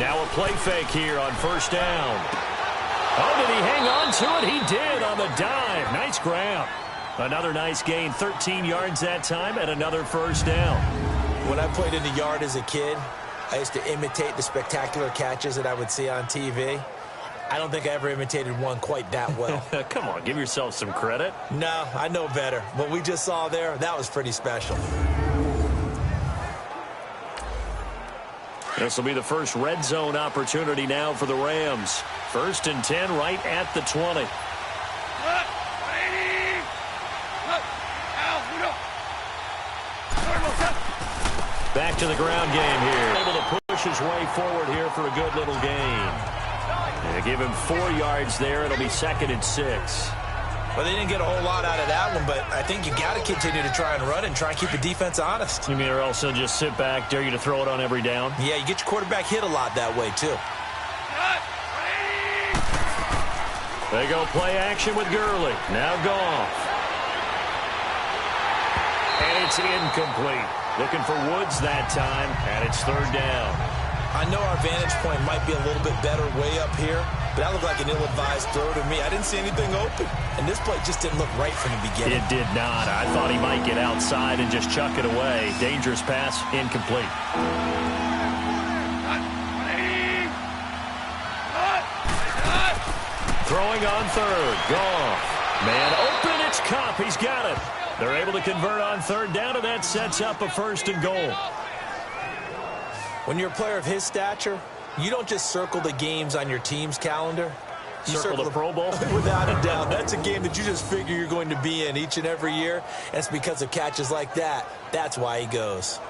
Now a play fake here on first down. Oh, did he hang on to it? He did on the dive. Nice grab. Another nice gain, 13 yards that time, and another first down. When I played in the yard as a kid, I used to imitate the spectacular catches that I would see on TV. I don't think I ever imitated one quite that well. Come on, give yourself some credit. No, I know better. What we just saw there, that was pretty special. This will be the first red zone opportunity now for the Rams. 1st and 10 right at the 20. Back to the ground game here. Able to push his way forward here for a good little gain. They give him 4 yards there. It'll be 2nd and 6. Well, they didn't get a whole lot out of that one, but I think you got to continue to try and run and try and keep the defense honest. You mean or else they'll just sit back, dare you to throw it on every down? Yeah, you get your quarterback hit a lot that way, too. They go play action with Gurley. Now Goff. And it's incomplete. Looking for Woods that time, and it's 3rd down. I know our vantage point might be a little bit better way up here, but that looked like an ill-advised throw to me. I didn't see anything open, and this play just didn't look right from the beginning. It did not. I thought he might get outside and just chuck it away. Dangerous pass, incomplete. Throwing on 3rd. Goff. Man open, it's Kupp. He's got it. They're able to convert on 3rd down, and that sets up a 1st and goal. When you're a player of his stature, you don't just circle the games on your team's calendar. You circle the Pro Bowl? Without a doubt. That's a game that you just figure you're going to be in each and every year. And it's because of catches like that. That's why he goes.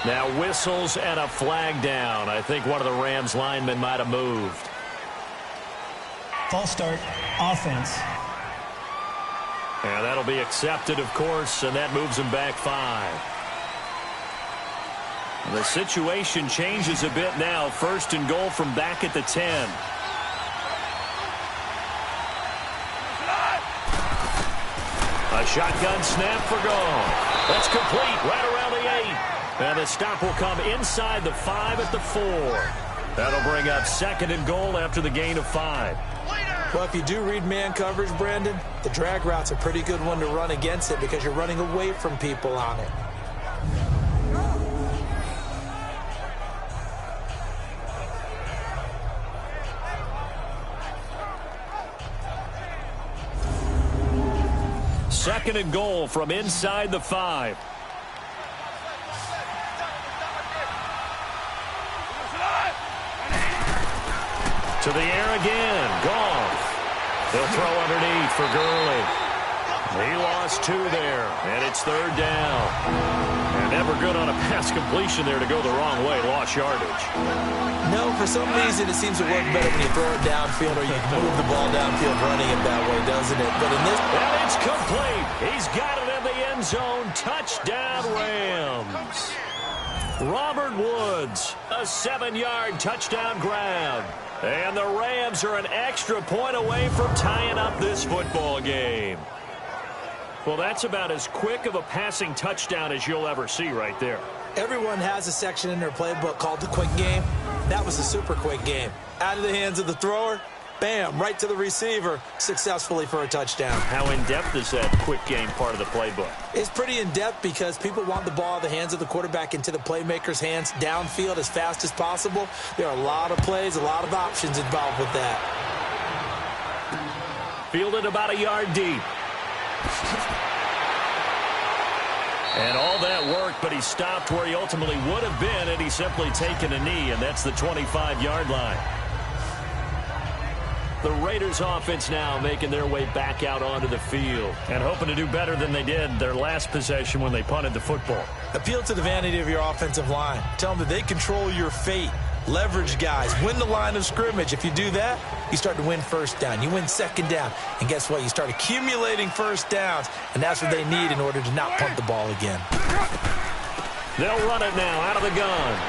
Now whistles and a flag down. I think one of the Rams linemen might have moved. False start, offense. And that'll be accepted, of course, and that moves him back 5. The situation changes a bit now. 1st and goal from back at the 10. A shotgun snap for Goff. That's complete right around the 8. And the stop will come inside the 5 at the 4. That'll bring up 2nd and goal after the gain of 5. Well, if you do read man coverage, Brandon, the drag route's a pretty good one to run against it because you're running away from people on it. Second and goal from inside the 5. To the air again. Goff. They'll throw underneath for Gurley. He lost 2 there, and it's 3rd down. And never good on a pass completion there to go the wrong way. Lost yardage. No, for some reason it seems to work better when you throw it downfield or you move the ball downfield running it that way, doesn't it? But in this... And it's complete. He's got it in the end zone. Touchdown, Rams. Robert Woods, a 7-yard touchdown grab. And the Rams are an extra point away from tying up this football game. Well, that's about as quick of a passing touchdown as you'll ever see right there. Everyone has a section in their playbook called the quick game. That was a super quick game. Out of the hands of the thrower, bam, right to the receiver, successfully for a touchdown. How in-depth is that quick game part of the playbook? It's pretty in-depth because people want the ball out of the hands of the quarterback into the playmaker's hands downfield as fast as possible. There are a lot of plays, a lot of options involved with that. Fielded about a yard deep. And all that work, but he stopped where he ultimately would have been had he simply taken a knee, and that's the 25-yard line. The Raiders offense now making their way back out onto the field and hoping to do better than they did their last possession when they punted the football. Appeal to the vanity of your offensive line. Tell them that they control your fate. Leverage guys. Win the line of scrimmage. If you do that, you start to win first down. You win second down. And guess what? You start accumulating first downs. And that's what they need in order to not punt the ball again. They'll run it now out of the gun.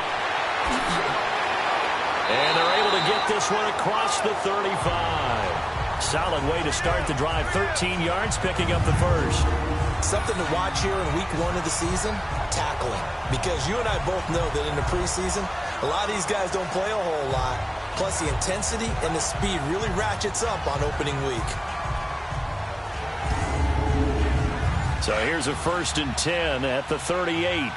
And they're able to get this one across the 35. Solid way to start the drive. 13 yards, picking up the first. Something to watch here in week 1 of the season, tackling. Because you and I both know that in the preseason, a lot of these guys don't play a whole lot. Plus, the intensity and the speed really ratchets up on opening week. So here's a 1st and 10 at the 38.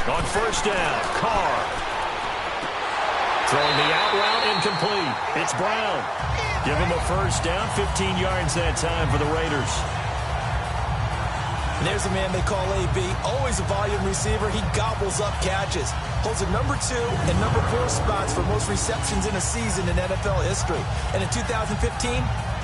On 1st down, Carr. Throwing the out route, incomplete. It's Brown. Give him a 1st down, 15 yards that time for the Raiders. And there's a man they call AB, always a volume receiver. He gobbles up catches. Holds a number 2 and number 4 spots for most receptions in a season in NFL history. And in 2015,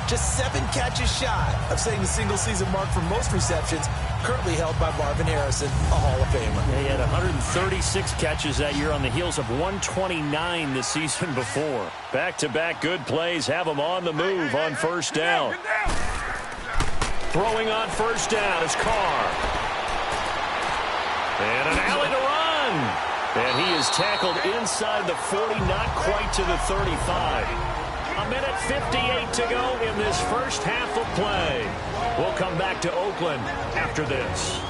just 7 catches shy of setting the single-season mark for most receptions, currently held by Marvin Harrison, a Hall of Famer. He had 136 catches that year on the heels of 129 the season before. Back-to-back good plays have him on the move on 1st down. Throwing on 1st down is Carr. And an alley to run. And he is tackled inside the 40, not quite to the 35. A minute 58 to go in this first half of play. We'll come back to Oakland after this.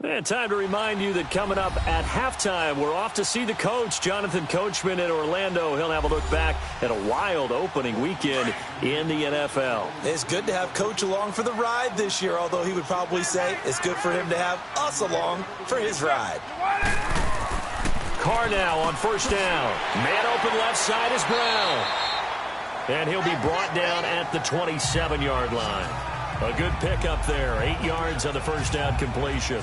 And time to remind you that coming up at halftime, we're off to see the coach, Jonathan Coachman in Orlando. He'll have a look back at a wild opening weekend in the NFL. It's good to have Coach along for the ride this year, although he would probably say it's good for him to have us along for his ride. Carr now on 1st down. Man open left side is Brown. And he'll be brought down at the 27-yard line. A good pickup there. 8 yards on the 1st down completion.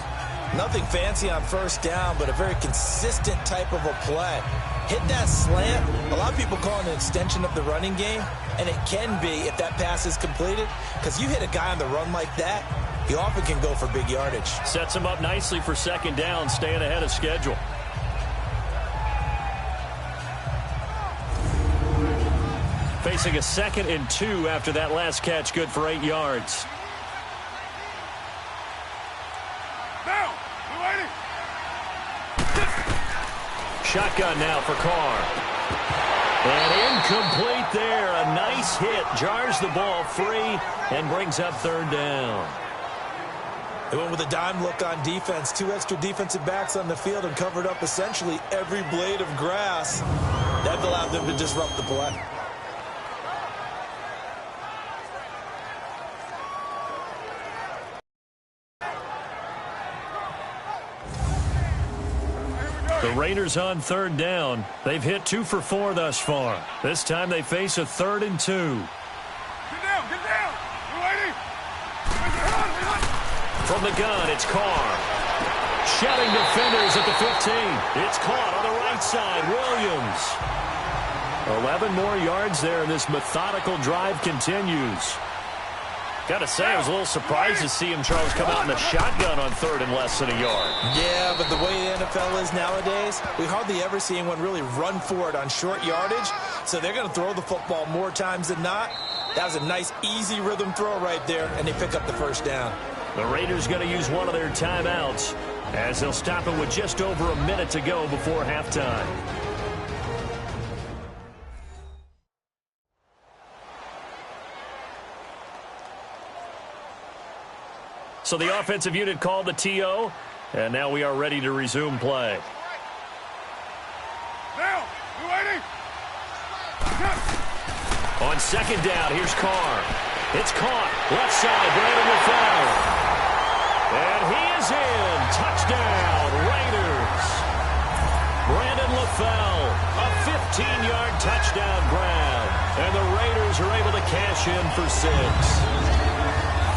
Nothing fancy on 1st down, but a very consistent type of a play. Hit that slant. A lot of people call it an extension of the running game, and it can be if that pass is completed, because you hit a guy on the run like that, he often can go for big yardage. Sets him up nicely for 2nd down, staying ahead of schedule. Facing a 2nd and 2 after that last catch, good for 8 yards. Shotgun now for Carr. And incomplete there. A nice hit. Jars the ball free and brings up 3rd down. They went with a dime look on defense. 2 extra defensive backs on the field and covered up essentially every blade of grass. That allowed them to disrupt the play. The Raiders on 3rd down. They've hit 2 for 4 thus far. This time they face a 3rd and 2. Get down. From the gun, it's Carr. Shouting defenders at the 15. It's caught on the right side. Williams. 11 more yards there, and this methodical drive continues. Got to say, I was a little surprised to see him, Charles, come out in the shotgun on 3rd and less than a yard. Yeah, but the way the NFL is nowadays, we hardly ever see anyone really run for it on short yardage. So they're going to throw the football more times than not. That was a nice, easy rhythm throw right there, and they pick up the 1st down. The Raiders going to use one of their timeouts as they'll stop it with just over a minute to go before halftime. So the offensive unit called the TO, and now we are ready to resume play. Now, you ready? On 2nd down, here's Carr. It's caught. Left side, Brandon LaFell. And he is in. Touchdown, Raiders. Brandon LaFell, a 15-yard touchdown grab. And the Raiders are able to cash in for 6.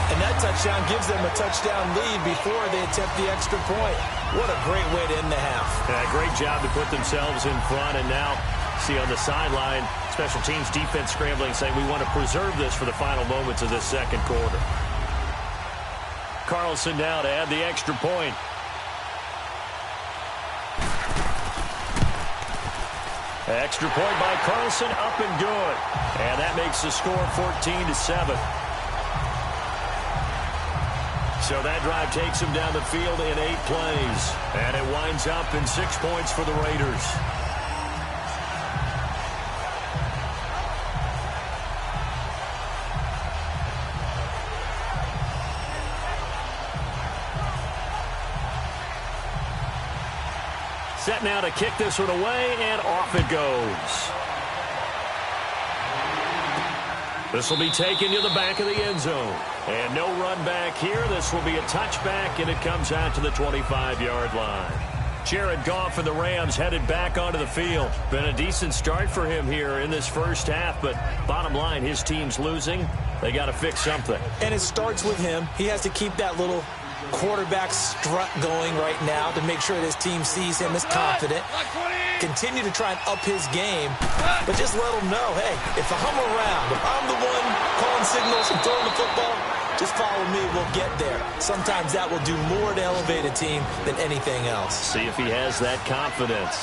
And that touchdown gives them a touchdown lead before they attempt the extra point. What a great way to end the half. Yeah, great job to put themselves in front. And now, see on the sideline, special teams defense scrambling, saying we want to preserve this for the final moments of this 2nd quarter. Carlson now to add the extra point. Extra point by Carlson, up and good. And that makes the score 14-7. So that drive takes them down the field in 8 plays. And it winds up in 6 points for the Raiders. Set now to kick this one away, and off it goes. This will be taken to the back of the end zone. And no run back here. This will be a touchback, and it comes out to the 25-yard line. Jared Goff and the Rams headed back onto the field. Been a decent start for him here in this first half, but bottom line, his team's losing. They got to fix something. And it starts with him. He has to keep that little quarterback strut going right now to make sure that his team sees him as confident. Continue to try and up his game, but just let him know, hey, if I'm around, if I'm the one calling signals and throwing the football, just follow me, we'll get there. Sometimes that will do more to elevate a team than anything else. See if he has that confidence.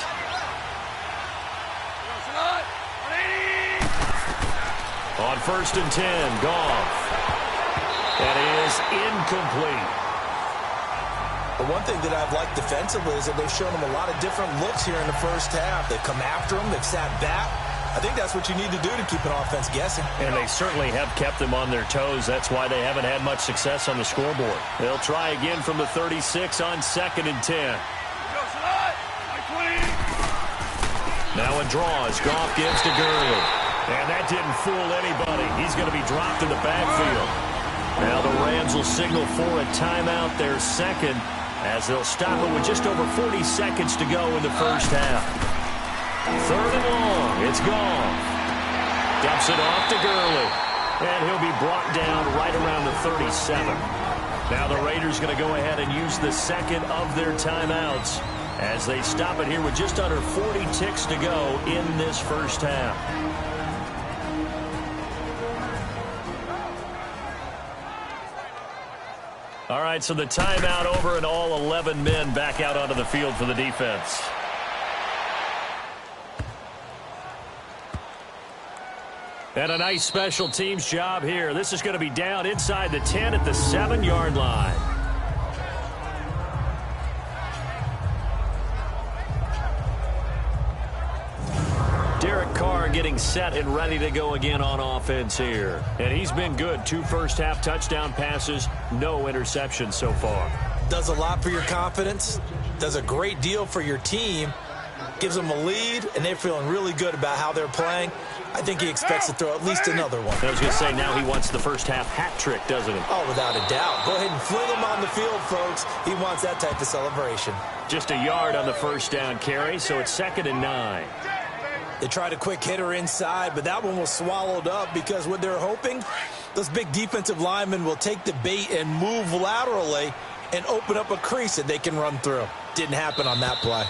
On 1st and 10, Goff. That is incomplete. The one thing that I've liked defensively is that they've shown him a lot of different looks here in the first half. They've come after him. They've sat back. I think that's what you need to do to keep an offense guessing. And they certainly have kept them on their toes. That's why they haven't had much success on the scoreboard. They'll try again from the 36 on 2nd and 10. Now a draw as Goff gives to Gurley. And that didn't fool anybody. He's going to be dropped in the backfield. Now the Rams will signal for a timeout, their second, as they'll stop it with just over 40 seconds to go in the first half. 3rd and long. It's Goff. Dumps it off to Gurley. And he'll be brought down right around the 37. Now the Raiders going to go ahead and use the second of their timeouts as they stop it here with just under 40 ticks to go in this first half. All right, so the timeout over and all 11 men back out onto the field for the defense. And a nice special teams job here. This is going to be down inside the 10 at the 7-yard line. Derek Carr getting set and ready to go again on offense here. And he's been good. 2 first-half touchdown passes, no interceptions so far. Does a lot for your confidence. Does a great deal for your team. Gives them a lead, and they're feeling really good about how they're playing. I think he expects to throw at least another one. I was going to say, now he wants the first-half hat trick, doesn't he? Oh, without a doubt. Go ahead and fling him on the field, folks. He wants that type of celebration. Just a yard on the first down carry, so it's 2nd and 9. They tried a quick hitter inside, but that one was swallowed up because what they're hoping, those big defensive linemen will take the bait and move laterally and open up a crease that they can run through. Didn't happen on that play.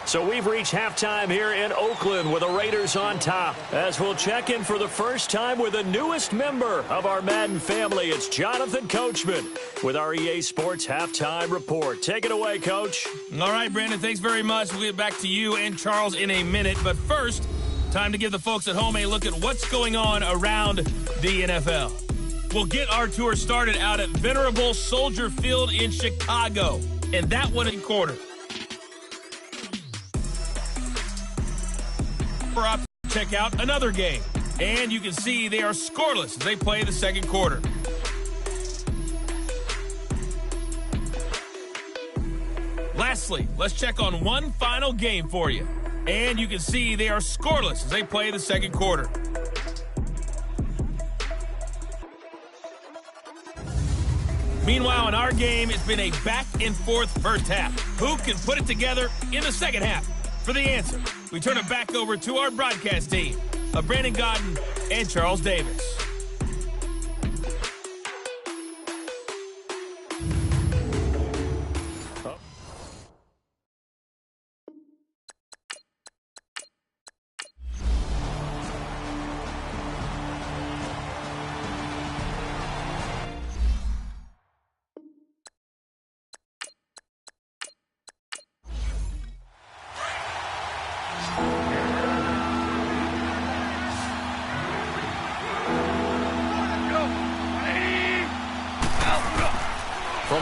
So we've reached halftime here in Oakland with the Raiders on top. As we'll check in for the first time with the newest member of our Madden family, it's Jonathan Coachman with our EA Sports Halftime Report. Take it away, Coach. All right, Brandon, thanks very much. We'll get back to you and Charles in a minute. But first, time to give the folks at home a look at what's going on around the NFL. We'll get our tour started out at Venerable Soldier Field in Chicago. And that one in quarter. Up to check out another game. And you can see they are scoreless as they play the second quarter. Lastly, let's check on one final game for you. And you can see they are scoreless as they play the second quarter. Meanwhile, in our game, it's been a back-and-forth first half. Who can put it together in the second half? For the answer, we turn it back over to our broadcast team of Brandon Gaudin and Charles Davis.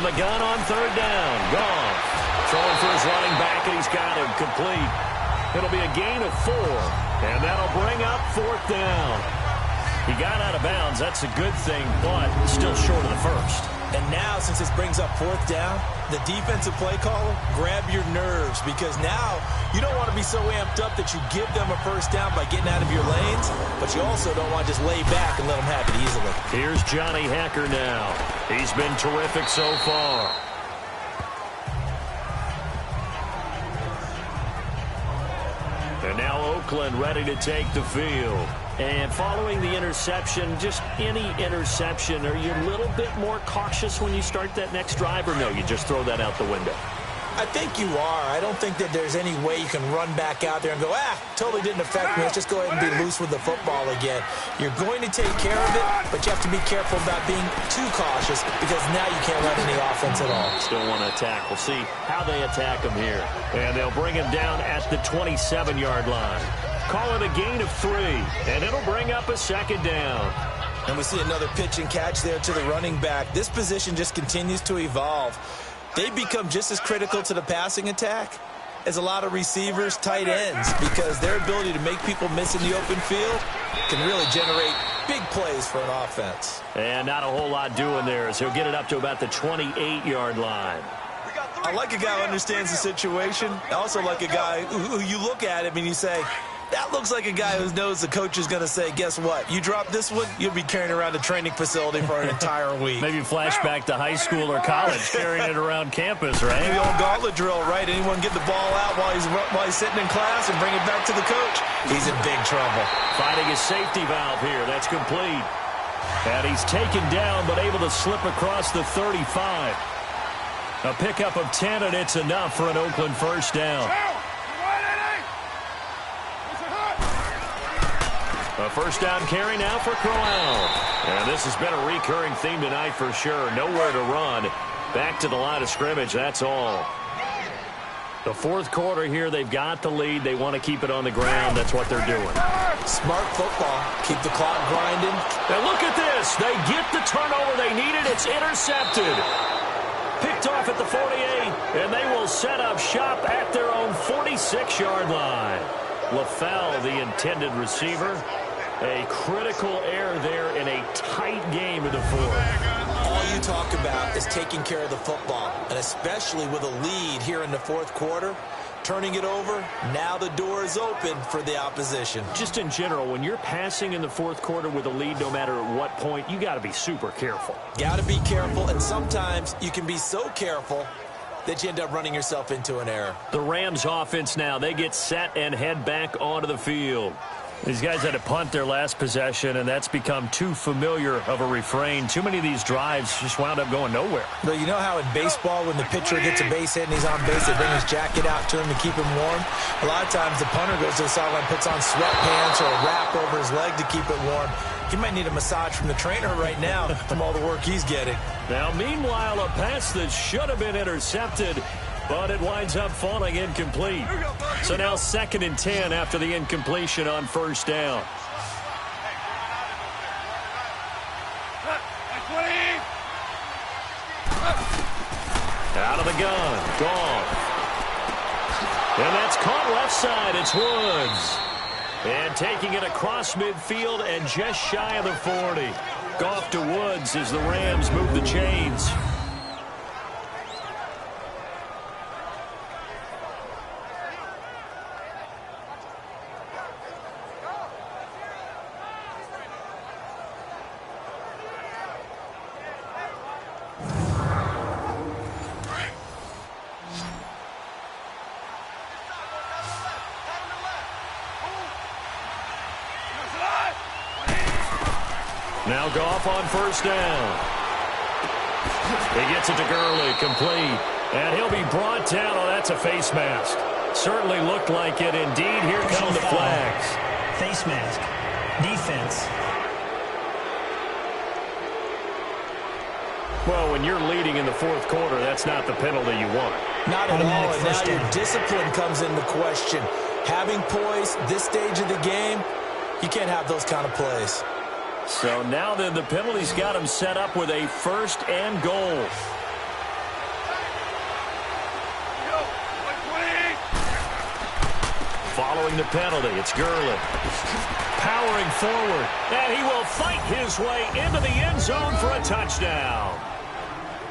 the gun on third down. Goff throwing for his running back, and he's got him complete. It'll be a gain of 4, and that'll bring up fourth down. He got out of bounds. That's a good thing, but still short of the first. And now, since this brings up fourth down, the defensive play caller, grab your nerves, because now you don't want to be so amped up that you give them a first down by getting out of your lanes, but you also don't want to just lay back and let them have it easily. Here's Johnny Hekker now. He's been terrific so far. And now Oakland ready to take the field. And following the interception, just any interception, are you a little bit more cautious when you start that next drive, or no, you just throw that out the window? I think you are. I don't think that there's any way you can run back out there and go, totally didn't affect me. Let's just go ahead and be loose with the football again. You're going to take care of it, but you have to be careful about being too cautious, because now you can't run any offense at all. Still want to attack. We'll see how they attack him here. And they'll bring him down at the 27-yard line. Call it a gain of 3, and it'll bring up a second down. And we see another pitch and catch there to the running back. This position just continues to evolve. They become just as critical to the passing attack as a lot of receivers, tight ends, because their ability to make people miss in the open field can really generate big plays for an offense. And not a whole lot doing there, as he'll get it up to about the 28-yard line. I like a guy who understands the situation. I also like a guy who you look at him and you say, that looks like a guy who knows the coach is going to say, guess what? You drop this one, you'll be carrying around the training facility for an entire week. Maybe flashback to high school or college, carrying it around campus, right? The old gauntlet drill, right? Anyone get the ball out while he's sitting in class and bring it back to the coach? He's in big trouble. Finding his safety valve here. That's complete. And he's taken down, but able to slip across the 35. A pickup of 10, and it's enough for an Oakland first down. A first down carry now for Crowell. And this has been a recurring theme tonight for sure. Nowhere to run. Back to the line of scrimmage, that's all. The fourth quarter here, they've got the lead. They want to keep it on the ground. That's what they're doing. Smart football. Keep the clock grinding. And look at this. They get the turnover they needed. It's intercepted. Picked off at the 48, and they will set up shop at their own 46-yard line. LaFell, the intended receiver. A critical error there in a tight game in the fourth. All you talk about is taking care of the football, and especially with a lead here in the fourth quarter, turning it over, now the door is open for the opposition. Just in general, when you're passing in the fourth quarter with a lead, no matter at what point, you got to be super careful. Got to be careful, and sometimes you can be so careful that you end up running yourself into an error. The Rams offense now, they get set and head back onto the field. These guys had to punt their last possession, and that's become too familiar of a refrain. Too many of these drives just wound up going nowhere. But you know how in baseball, when the pitcher gets a base hit and he's on base, they bring his jacket out to him to keep him warm? A lot of times the punter goes to the sideline, puts on sweatpants or a wrap over his leg to keep it warm. He might need a massage from the trainer right now from all the work he's getting. Now, meanwhile, a pass that should have been intercepted, but it winds up falling incomplete. So now 2nd and 10 after the incompletion on first down. Out of the gun, Goff. And that's caught left side. It's Woods. And taking it across midfield and just shy of the 40. Goff to Woods as the Rams move the chains. Now Goff on first down. He gets it to Gurley, complete. And he'll be brought down. Oh, that's a face mask. Certainly looked like it. Indeed, here come the flags. Face mask. Defense. Well, when you're leading in the fourth quarter, that's not the penalty you want. Not at all, and now your discipline comes into question. Having poise this stage of the game, you can't have those kind of plays. So now then the penalty's got him set up with a 1st and goal. following the penalty. It's Gurley. Powering forward. And he will fight his way into the end zone for a touchdown.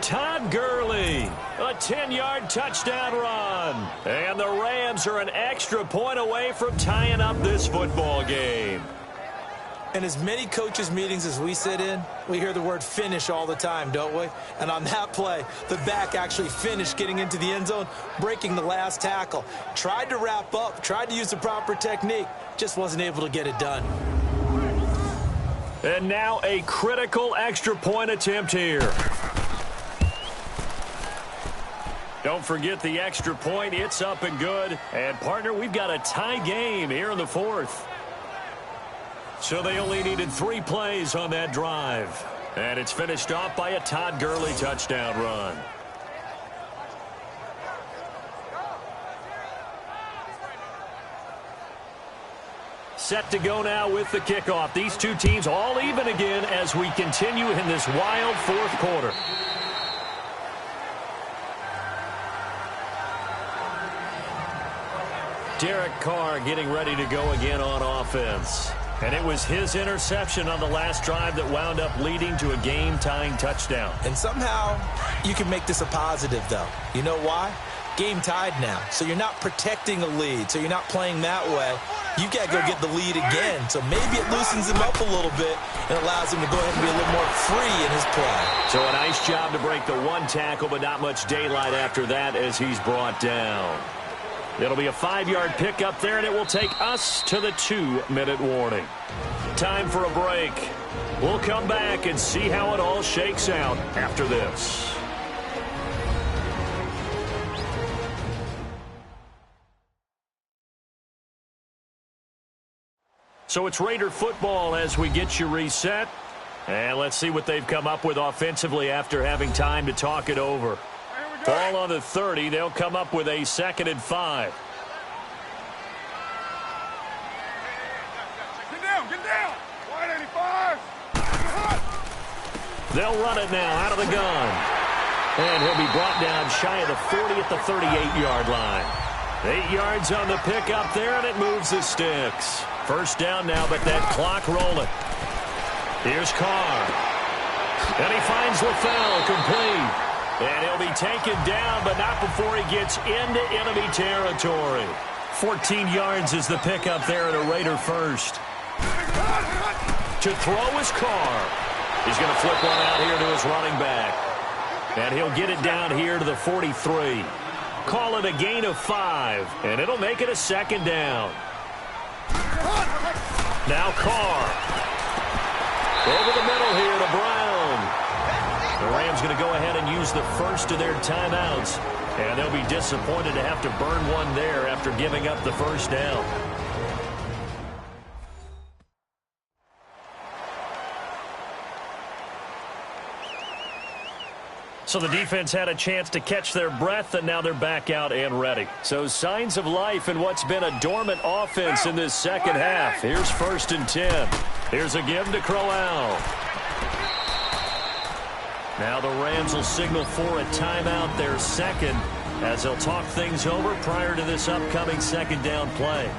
Todd Gurley, a 10-yard touchdown run. And the Rams are an extra point away from tying up this football game. In as many coaches' meetings as we sit in, we hear the word finish all the time, don't we? And on that play, the back actually finished getting into the end zone, breaking the last tackle. Tried to wrap up, tried to use the proper technique, just wasn't able to get it done. And now a critical extra point attempt here. Don't forget the extra point. It's up and good. And, partner, we've got a tie game here in the fourth. So they only needed 3 plays on that drive. And it's finished off by a Todd Gurley touchdown run. Set to go now with the kickoff. These two teams all even again as we continue in this wild fourth quarter. Derek Carr getting ready to go again on offense. And it was his interception on the last drive that wound up leading to a game-tying touchdown. And somehow you can make this a positive, though. You know why? Game tied now. So you're not protecting a lead. So you're not playing that way. You got to go get the lead again. So maybe it loosens him up a little bit and allows him to go ahead and be a little more free in his play. So a nice job to break the one tackle, but not much daylight after that as he's brought down. It'll be a 5-yard pickup there, and it will take us to the 2-minute warning. Time for a break. We'll come back and see how it all shakes out after this. So it's Raider football as we get you reset. And let's see what they've come up with offensively after having time to talk it over. Ball on the 30. They'll come up with a 2nd and 5. Get down, get down. 185. They'll run it now out of the gun. And he'll be brought down shy of the 40 at the 38-yard line. 8 yards on the pickup there, and it moves the sticks. First down now, but that clock rolling. Here's Carr. And he finds LaFell complete. And he'll be taken down, but not before he gets into enemy territory. 14 yards is the pickup there at a Raider first. To throw is Carr. He's going to flip one out here to his running back. And he'll get it down here to the 43. Call it a gain of 5, and it'll make it a 2nd down. Now Carr. Over the middle here to Brown. The Rams going to go ahead and use the first of their timeouts. And they'll be disappointed to have to burn one there after giving up the first down. So the defense had a chance to catch their breath, and now they're back out and ready. So signs of life in what's been a dormant offense in this second half. Here's 1st and 10. Here's a give to Crowell. Now the Rams will signal for a timeout, their second, as they'll talk things over prior to this upcoming 2nd down play.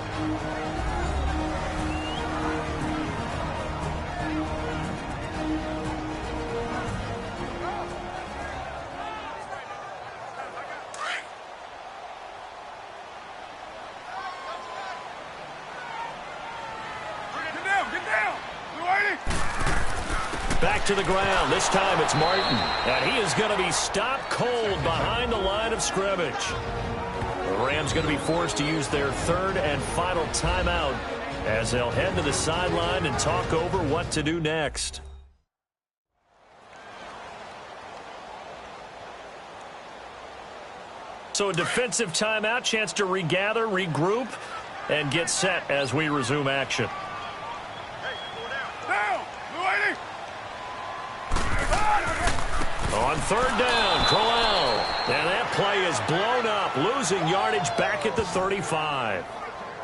Back to the ground. This time it's Martin. And he is going to be stopped cold behind the line of scrimmage. The Rams going to be forced to use their 3rd and final timeout as they'll head to the sideline and talk over what to do next. So a defensive timeout, chance to regather, regroup, and get set as we resume action. On 3rd down, Crowell. And that play is blown up, losing yardage back at the 35.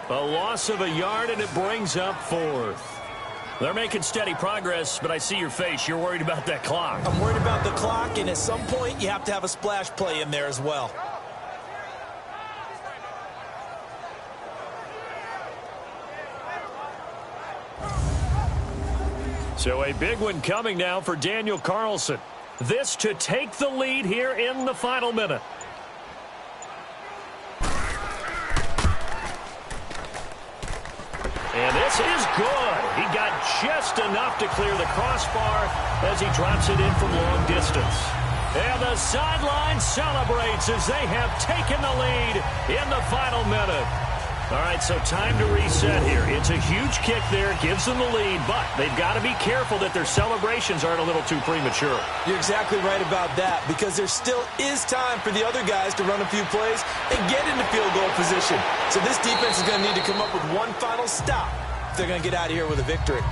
A loss of a yard, and it brings up 4th. They're making steady progress, but I see your face. You're worried about that clock. I'm worried about the clock, and at some point you have to have a splash play in there as well. So a big one coming now for Daniel Carlson. This to take the lead here in the final minute. And this is good. He got just enough to clear the crossbar as he drops it in from long distance. And the sideline celebrates as they have taken the lead in the final minute. All right, so time to reset here. It's a huge kick there, gives them the lead, but they've got to be careful that their celebrations aren't a little too premature. You're exactly right about that, because there still is time for the other guys to run a few plays and get into field goal position. So this defense is going to need to come up with one final stop if they're going to get out of here with a victory.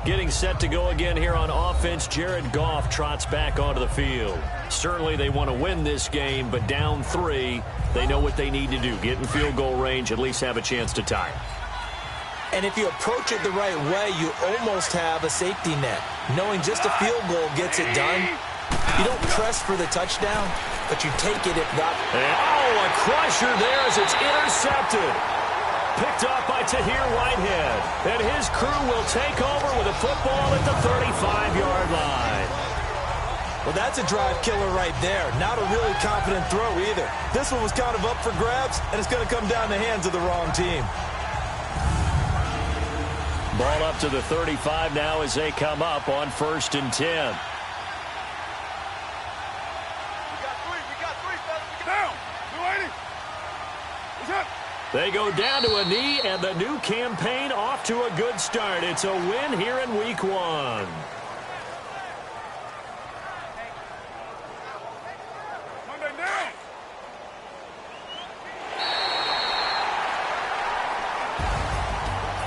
Getting set to go again here on offense, Jared Goff trots back onto the field. Certainly they want to win this game, but down 3, they know what they need to do. Get in field goal range, at least have a chance to tie it. And if you approach it the right way, you almost have a safety net. Knowing just a field goal gets it done. You don't press for the touchdown, but you take it if not. Oh, a crusher there as it's intercepted. Picked off by Tahir Whitehead. And his crew will take over with a football at the 35-yard line. Well, that's a drive killer right there. Not a really confident throw either. This one was kind of up for grabs, and it's going to come down the hands of the wrong team. Ball up to the 35 now as they come up on 1st and 10. We got three, fellas. Get down. 280. What's up? They go down to a knee, and the new campaign off to a good start. It's a win here in Week 1. Monday down.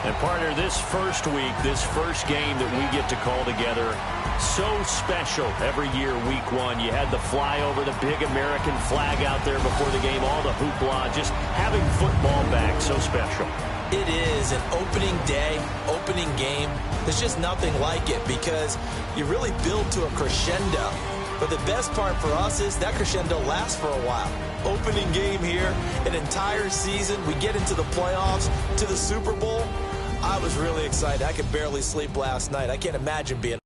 And partner, this first week, this first game that we get to call together, so special every year, Week 1. You had the flyover, the big American flag out there before the game, all the hoopla, just having football back, so special. It is an opening day, opening game. There's just nothing like it because you really build to a crescendo. But the best part for us is that crescendo lasts for a while. Opening game here, an entire season. We get into the playoffs, to the Super Bowl. I was really excited. I could barely sleep last night. I can't imagine being